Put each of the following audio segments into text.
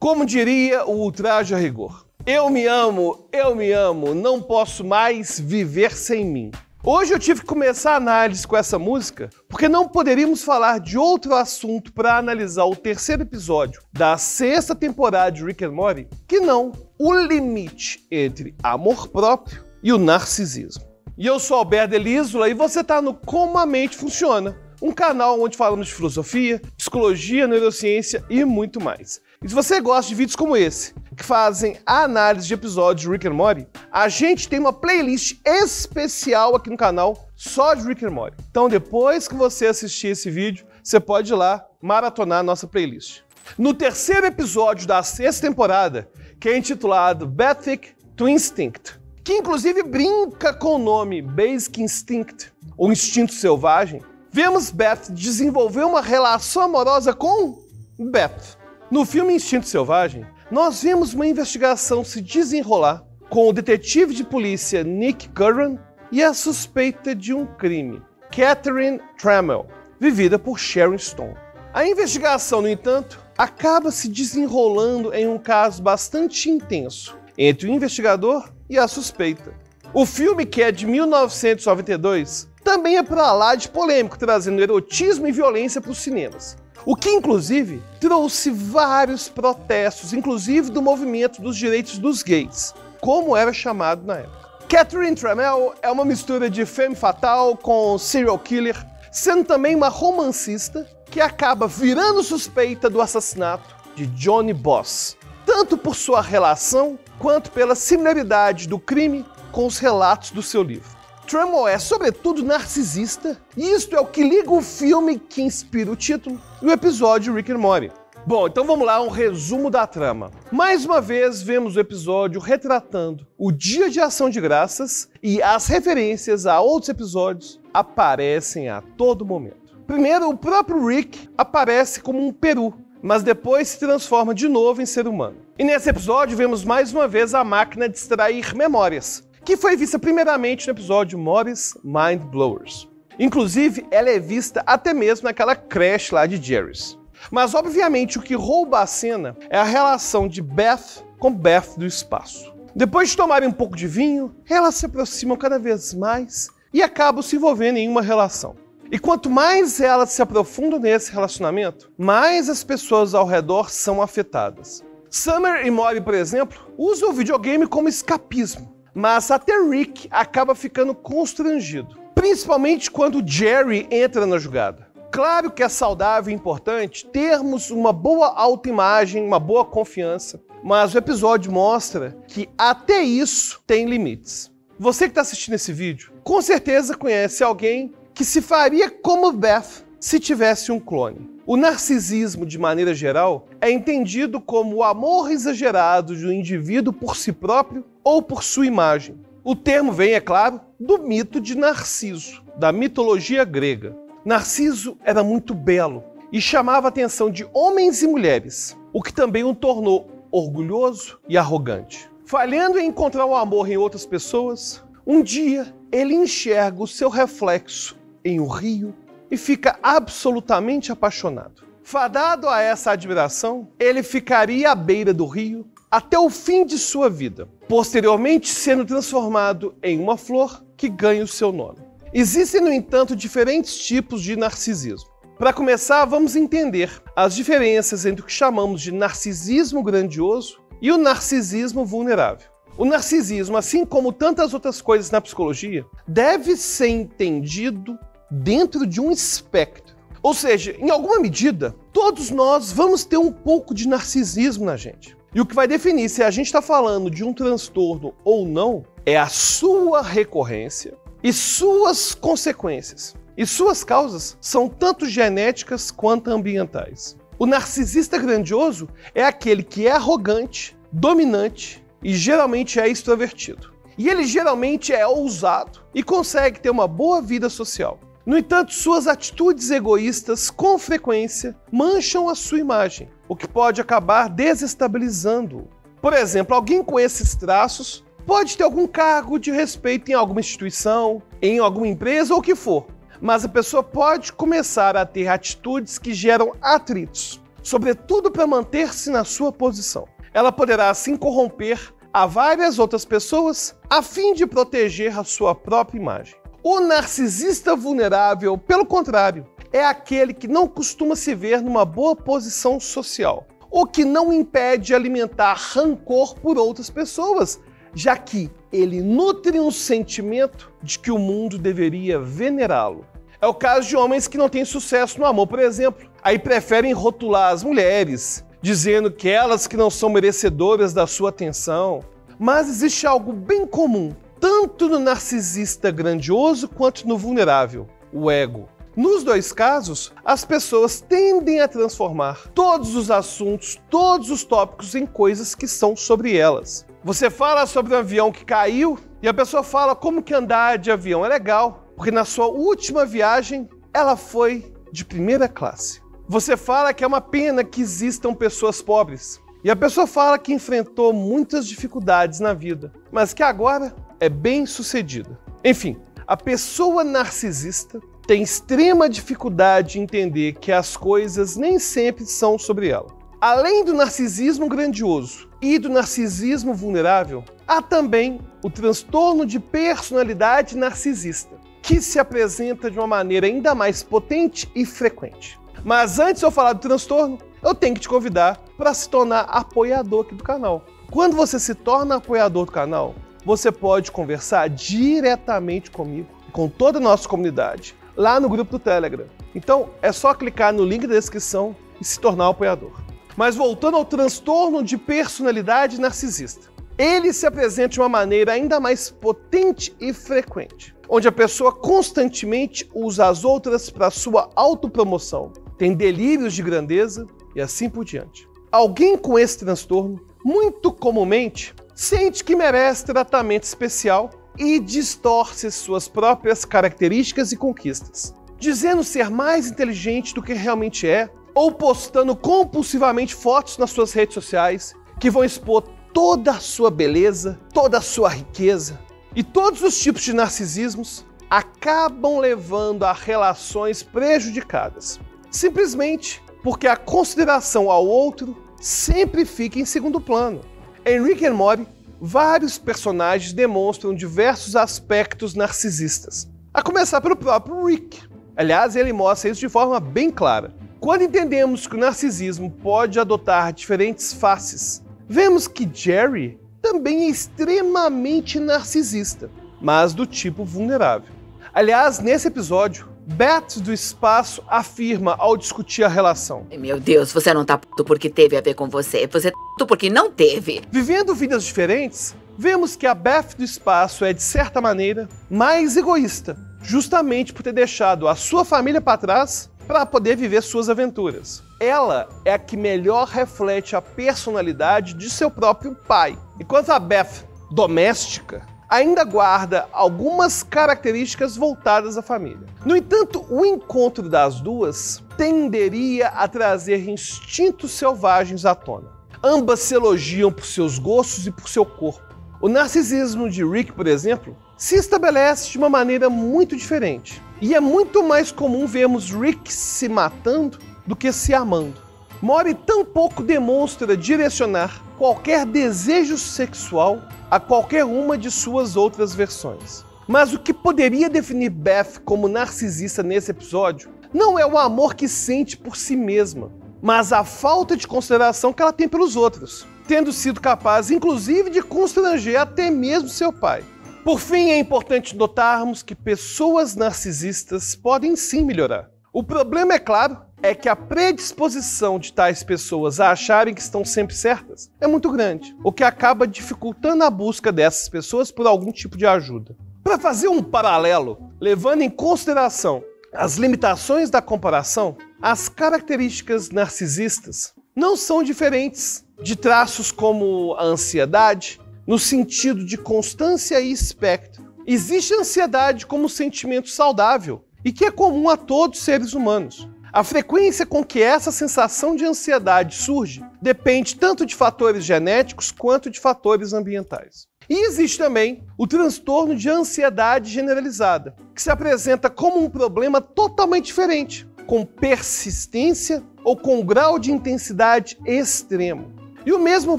Como diria o Ultraje a Rigor, eu me amo, não posso mais viver sem mim. Hoje eu tive que começar a análise com essa música, porque não poderíamos falar de outro assunto para analisar o terceiro episódio da sexta temporada de Rick and Morty, que não o limite entre amor próprio e o narcisismo. E eu sou Alberto Elízola e você está no Como a Mente Funciona, um canal onde falamos de filosofia, psicologia, neurociência e muito mais. E se você gosta de vídeos como esse, que fazem a análise de episódios de Rick and Morty, a gente tem uma playlist especial aqui no canal só de Rick and Morty. Então depois que você assistir esse vídeo, você pode ir lá maratonar a nossa playlist. No terceiro episódio da sexta temporada, que é intitulado Basic to Instinct, que inclusive brinca com o nome Basic Instinct, ou Instinto Selvagem, vemos Beth desenvolver uma relação amorosa com Beth. No filme Instinto Selvagem, nós vemos uma investigação se desenrolar com o detetive de polícia Nick Curran e a suspeita de um crime, Catherine Trammell, vivida por Sharon Stone. A investigação, no entanto, acaba se desenrolando em um caso bastante intenso entre o investigador e a suspeita. O filme, que é de 1992, também é pra lá de polêmico, trazendo erotismo e violência para os cinemas. O que, inclusive, trouxe vários protestos, inclusive do movimento dos direitos dos gays, como era chamado na época. Catherine Trammell é uma mistura de femme fatale com serial killer, sendo também uma romancista que acaba virando suspeita do assassinato de Johnny Boss, tanto por sua relação quanto pela similaridade do crime com os relatos do seu livro. Trammell é, sobretudo, narcisista, e isto é o que liga o filme que inspira o título e o episódio Rick and Morty. Bom, então vamos lá, um resumo da trama. Mais uma vez, vemos o episódio retratando o Dia de Ação de Graças e as referências a outros episódios aparecem a todo momento. Primeiro, o próprio Rick aparece como um peru, mas depois se transforma de novo em ser humano. E nesse episódio, vemos mais uma vez a máquina de extrair memórias, que foi vista primeiramente no episódio Morty's Mind Blowers. Inclusive, ela é vista até mesmo naquela creche lá de Jerry's. Mas, obviamente, o que rouba a cena é a relação de Beth com Beth do espaço. Depois de tomarem um pouco de vinho, elas se aproximam cada vez mais e acabam se envolvendo em uma relação. E quanto mais elas se aprofundam nesse relacionamento, mais as pessoas ao redor são afetadas. Summer e Morty, por exemplo, usam o videogame como escapismo. Mas até Rick acaba ficando constrangido, principalmente quando Jerry entra na jogada. Claro que é saudável e importante termos uma boa autoimagem, uma boa confiança, mas o episódio mostra que até isso tem limites. Você que está assistindo esse vídeo, com certeza conhece alguém que se faria como Beth se tivesse um clone. O narcisismo, de maneira geral, é entendido como o amor exagerado de um indivíduo por si próprio ou por sua imagem. O termo vem, é claro, do mito de Narciso, da mitologia grega. Narciso era muito belo e chamava a atenção de homens e mulheres, o que também o tornou orgulhoso e arrogante. Falhando em encontrar o amor em outras pessoas, um dia ele enxerga o seu reflexo em um rio e fica absolutamente apaixonado. Fadado a essa admiração, ele ficaria à beira do rio até o fim de sua vida, posteriormente sendo transformado em uma flor que ganha o seu nome. Existem, no entanto, diferentes tipos de narcisismo. Para começar, vamos entender as diferenças entre o que chamamos de narcisismo grandioso e o narcisismo vulnerável. O narcisismo, assim como tantas outras coisas na psicologia, deve ser entendido dentro de um espectro. Ou seja, em alguma medida, todos nós vamos ter um pouco de narcisismo na gente. E o que vai definir se a gente está falando de um transtorno ou não é a sua recorrência e suas consequências. E suas causas são tanto genéticas quanto ambientais. O narcisista grandioso é aquele que é arrogante, dominante e geralmente é extrovertido. E ele geralmente é ousado e consegue ter uma boa vida social. No entanto, suas atitudes egoístas com frequência mancham a sua imagem, o que pode acabar desestabilizando-o. Por exemplo, alguém com esses traços pode ter algum cargo de respeito em alguma instituição, em alguma empresa ou o que for, mas a pessoa pode começar a ter atitudes que geram atritos, sobretudo para manter-se na sua posição. Ela poderá assim corromper a várias outras pessoas a fim de proteger a sua própria imagem. O narcisista vulnerável, pelo contrário, é aquele que não costuma se ver numa boa posição social, o que não impede alimentar rancor por outras pessoas, já que ele nutre um sentimento de que o mundo deveria venerá-lo. É o caso de homens que não têm sucesso no amor, por exemplo. Aí preferem rotular as mulheres, dizendo que elas que não são merecedoras da sua atenção. Mas existe algo bem comum, tanto no narcisista grandioso quanto no vulnerável, o ego. Nos dois casos, as pessoas tendem a transformar todos os assuntos, todos os tópicos em coisas que são sobre elas. Você fala sobre um avião que caiu e a pessoa fala como que andar de avião é legal, porque na sua última viagem ela foi de primeira classe. Você fala que é uma pena que existam pessoas pobres e a pessoa fala que enfrentou muitas dificuldades na vida, mas que agora é bem-sucedida. Enfim, a pessoa narcisista tem extrema dificuldade em entender que as coisas nem sempre são sobre ela. Além do narcisismo grandioso e do narcisismo vulnerável, há também o transtorno de personalidade narcisista, que se apresenta de uma maneira ainda mais potente e frequente. Mas antes de eu falar do transtorno, eu tenho que te convidar para se tornar apoiador aqui do canal. Quando você se torna apoiador do canal, você pode conversar diretamente comigo, com toda a nossa comunidade, lá no grupo do Telegram. Então é só clicar no link da descrição e se tornar um apoiador. Mas voltando ao transtorno de personalidade narcisista, ele se apresenta de uma maneira ainda mais potente e frequente, onde a pessoa constantemente usa as outras para sua autopromoção, tem delírios de grandeza e assim por diante. Alguém com esse transtorno, muito comumente, sente que merece tratamento especial e distorce suas próprias características e conquistas, dizendo ser mais inteligente do que realmente é, ou postando compulsivamente fotos nas suas redes sociais que vão expor toda a sua beleza, toda a sua riqueza. E todos os tipos de narcisismos acabam levando a relações prejudicadas, simplesmente porque a consideração ao outro sempre fica em segundo plano. Em Rick and Morty, vários personagens demonstram diversos aspectos narcisistas, a começar pelo próprio Rick. Aliás, ele mostra isso de forma bem clara. Quando entendemos que o narcisismo pode adotar diferentes faces, vemos que Jerry também é extremamente narcisista, mas do tipo vulnerável. Aliás, nesse episódio, Beth do espaço afirma ao discutir a relação: meu Deus, você não tá puto porque teve a ver com você, você tá puto porque não teve. Vivendo vidas diferentes, vemos que a Beth do espaço é, de certa maneira, mais egoísta, justamente por ter deixado a sua família para trás para poder viver suas aventuras. Ela é a que melhor reflete a personalidade de seu próprio pai, enquanto a Beth, doméstica, ainda guarda algumas características voltadas à família. No entanto, o encontro das duas tenderia a trazer instintos selvagens à tona. Ambas se elogiam por seus gostos e por seu corpo. O narcisismo de Rick, por exemplo, se estabelece de uma maneira muito diferente. E é muito mais comum vermos Rick se matando do que se amando. Morty tampouco demonstra direcionar qualquer desejo sexual a qualquer uma de suas outras versões. Mas o que poderia definir Beth como narcisista nesse episódio não é o amor que sente por si mesma, mas a falta de consideração que ela tem pelos outros, tendo sido capaz, inclusive, de constranger até mesmo seu pai. Por fim, é importante notarmos que pessoas narcisistas podem sim melhorar. O problema, é claro, é que a predisposição de tais pessoas a acharem que estão sempre certas é muito grande, o que acaba dificultando a busca dessas pessoas por algum tipo de ajuda. Para fazer um paralelo, levando em consideração as limitações da comparação, as características narcisistas não são diferentes de traços como a ansiedade, no sentido de constância e espectro. Existe a ansiedade como sentimento saudável e que é comum a todos os seres humanos. A frequência com que essa sensação de ansiedade surge depende tanto de fatores genéticos quanto de fatores ambientais. E existe também o transtorno de ansiedade generalizada, que se apresenta como um problema totalmente diferente, com persistência ou com grau de intensidade extremo. E o mesmo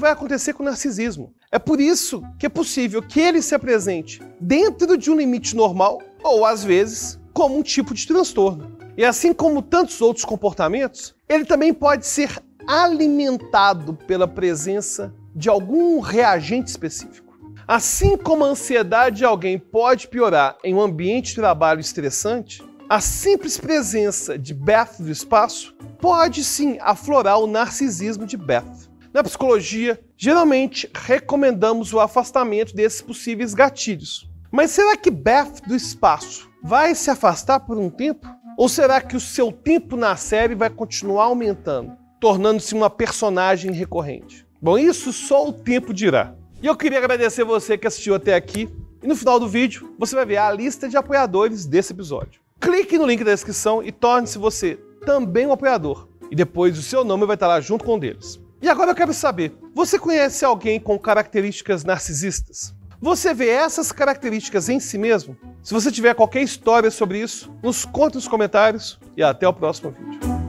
vai acontecer com o narcisismo. É por isso que é possível que ele se apresente dentro de um limite normal ou, às vezes, como um tipo de transtorno. E assim como tantos outros comportamentos, ele também pode ser alimentado pela presença de algum reagente específico. Assim como a ansiedade de alguém pode piorar em um ambiente de trabalho estressante, a simples presença de Beth do espaço pode sim aflorar o narcisismo de Beth. Na psicologia, geralmente recomendamos o afastamento desses possíveis gatilhos. Mas será que Beth do espaço vai se afastar por um tempo? Ou será que o seu tempo na série vai continuar aumentando, tornando-se uma personagem recorrente? Bom, isso só o tempo dirá. E eu queria agradecer você que assistiu até aqui. E no final do vídeo, você vai ver a lista de apoiadores desse episódio. Clique no link da descrição e torne-se você também um apoiador. E depois o seu nome vai estar lá junto com um deles. E agora eu quero saber, você conhece alguém com características narcisistas? Você vê essas características em si mesmo? Se você tiver qualquer história sobre isso, nos conte nos comentários e até o próximo vídeo.